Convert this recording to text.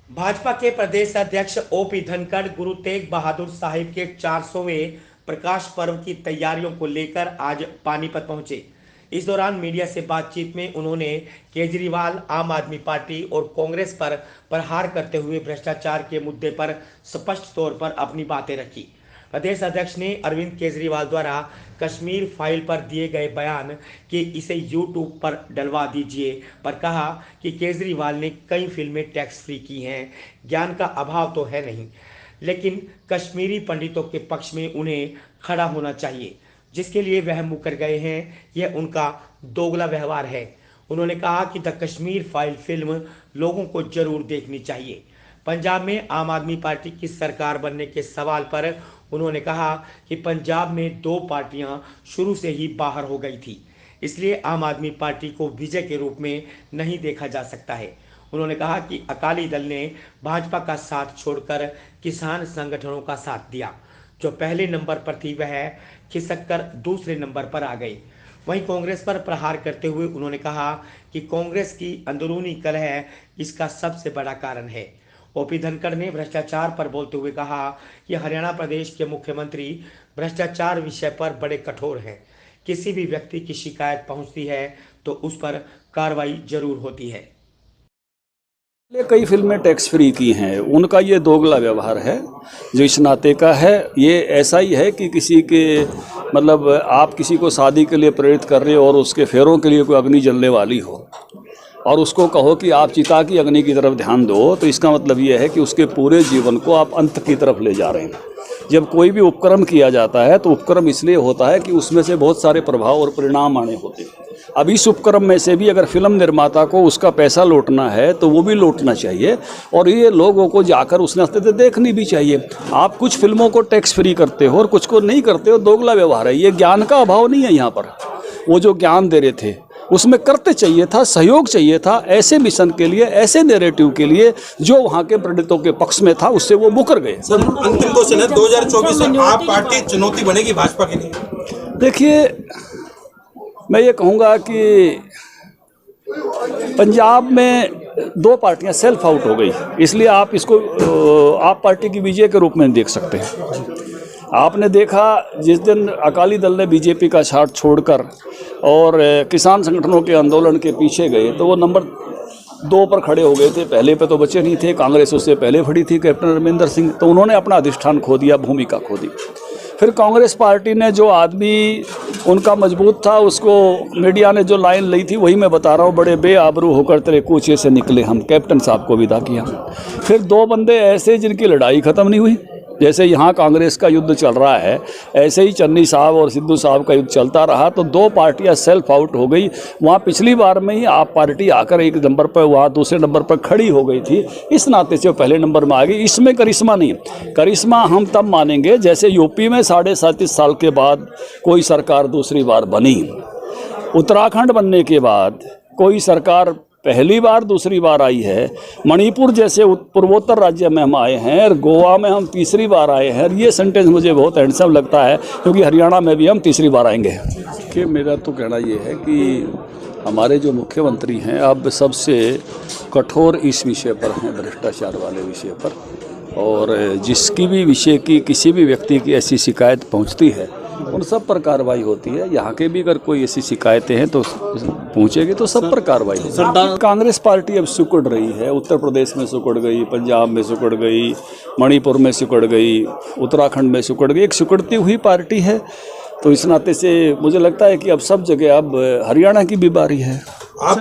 भाजपा के प्रदेश अध्यक्ष ओपी धनखड़ गुरु तेग बहादुर साहिब के 400वें प्रकाश पर्व की तैयारियों को लेकर आज पानीपत पहुंचे। इस दौरान मीडिया से बातचीत में उन्होंने केजरीवाल, आम आदमी पार्टी और कांग्रेस पर प्रहार करते हुए भ्रष्टाचार के मुद्दे पर स्पष्ट तौर पर अपनी बातें रखी। प्रदेश अध्यक्ष ने अरविंद केजरीवाल द्वारा कश्मीर फाइल पर दिए गए बयान कि इसे यूट्यूब पर डलवा दीजिए पर कहा कि केजरीवाल ने कई फिल्में टैक्स फ्री की हैं, ज्ञान का अभाव तो है नहीं, लेकिन कश्मीरी पंडितों के पक्ष में उन्हें खड़ा होना चाहिए, जिसके लिए वह मुकर गए हैं, यह उनका दोगला व्यवहार है। उन्होंने कहा कि द कश्मीर फाइल फिल्म लोगों को जरूर देखनी चाहिए। पंजाब में आम आदमी पार्टी की सरकार बनने के सवाल पर उन्होंने कहा कि पंजाब में दो पार्टियां शुरू से ही बाहर हो गई थी, इसलिए आम आदमी पार्टी को विजय के रूप में नहीं देखा जा सकता है। उन्होंने कहा कि अकाली दल ने भाजपा का साथ छोड़कर किसान संगठनों का साथ दिया, जो पहले नंबर पर थी वह खिसक कर दूसरे नंबर पर आ गई। वहीं कांग्रेस पर प्रहार करते हुए उन्होंने कहा कि कांग्रेस की अंदरूनी कलह इसका सबसे बड़ा कारण है। ओपी धनखड़ ने भ्रष्टाचार पर बोलते हुए कहा कि हरियाणा प्रदेश के मुख्यमंत्री भ्रष्टाचार विषय पर बड़े कठोर हैं। किसी भी व्यक्ति की शिकायत पहुंचती है तो उस पर कार्रवाई जरूर होती है। कई फिल्में टैक्स फ्री की हैं, उनका ये दोगला व्यवहार है जो इस नाते का है। ये ऐसा ही है कि किसी के मतलब आप किसी को शादी के लिए प्रेरित कर रहे हो और उसके फेरों के लिए कोई अग्नि जलने वाली हो और उसको कहो कि आप चिता की अग्नि की तरफ ध्यान दो, तो इसका मतलब ये है कि उसके पूरे जीवन को आप अंत की तरफ ले जा रहे हैं। जब कोई भी उपक्रम किया जाता है तो उपक्रम इसलिए होता है कि उसमें से बहुत सारे प्रभाव और परिणाम आने होते हैं। अब इस उपक्रम में से भी अगर फिल्म निर्माता को उसका पैसा लौटना है तो वो भी लौटना चाहिए और ये लोगों को जाकर उस नाते से देखनी भी चाहिए। आप कुछ फिल्मों को टैक्स फ्री करते हो और कुछ को नहीं करते हो, दोगला व्यवहार है। ये ज्ञान का अभाव नहीं है। यहाँ पर वो जो ज्ञान दे रहे थे उसमें करते चाहिए था, सहयोग चाहिए था, ऐसे मिशन के लिए, ऐसे नैरेटिव के लिए जो वहाँ के पंडितों के पक्ष में था, उससे वो मुकर गए। सर, अंतिम क्वेश्चन है, 2024 में आप पार्टी चुनौती बनेगी भाजपा के लिए? देखिए, मैं ये कहूँगा कि पंजाब में दो पार्टियां सेल्फ आउट हो गई, इसलिए आप इसको आप पार्टी की विजय के रूप में देख सकते हैं। आपने देखा जिस दिन अकाली दल ने बीजेपी का साथ छोड़कर और किसान संगठनों के आंदोलन के पीछे गए तो वो नंबर 2 पर खड़े हो गए थे। पहले पे तो बचे नहीं थे। कांग्रेस उससे पहले खड़ी थी, कैप्टन अमरिंदर सिंह, तो उन्होंने अपना अधिष्ठान खो दिया, भूमिका खो दी। फिर कांग्रेस पार्टी ने जो आदमी उनका मजबूत था, उसको मीडिया ने जो लाइन ली थी वही मैं बता रहा हूँ, बड़े बेआबरू होकर तेरे कूचे से निकले हम, कैप्टन साहब को विदा किया। फिर 2 बंदे ऐसे जिनकी लड़ाई ख़त्म नहीं हुई, जैसे यहाँ कांग्रेस का युद्ध चल रहा है ऐसे ही चन्नी साहब और सिद्धू साहब का युद्ध चलता रहा, तो 2 पार्टियां सेल्फ आउट हो गई। वहाँ पिछली बार में ही आप पार्टी आकर 1 नंबर पर, वहाँ दूसरे नंबर पर खड़ी हो गई थी, इस नाते से वो पहले नंबर में आ गई। इसमें करिश्मा नहीं। करिश्मा हम तब मानेंगे जैसे यूपी में 37.5 साल के बाद कोई सरकार दूसरी बार बनी, उत्तराखंड बनने के बाद कोई सरकार पहली बार दूसरी बार आई है, मणिपुर जैसे पूर्वोत्तर राज्य में हम आए हैं और गोवा में हम तीसरी बार आए हैं। ये सेंटेंस मुझे बहुत हैंडसम लगता है क्योंकि हरियाणा में भी हम तीसरी बार आएंगे। कि मेरा तो कहना ये है कि हमारे जो मुख्यमंत्री हैं अब सबसे कठोर इस विषय पर हैं, भ्रष्टाचार वाले विषय पर, और जिसकी भी विषय की किसी भी व्यक्ति की ऐसी शिकायत पहुँचती है उन सब पर कार्रवाई होती है। यहाँ के भी अगर कोई ऐसी शिकायतें हैं तो पूछेगी तो सब पर कार्रवाई होगी। कांग्रेस पार्टी अब सिकुड़ रही है, उत्तर प्रदेश में सिकुड़ गई, पंजाब में सिकुड़ गई, मणिपुर में सिकुड़ गई, उत्तराखंड में सिकुड़ गई, एक सिकुड़ती हुई पार्टी है। तो इस नाते से मुझे लगता है कि अब सब जगह अब हरियाणा की भी बारी है।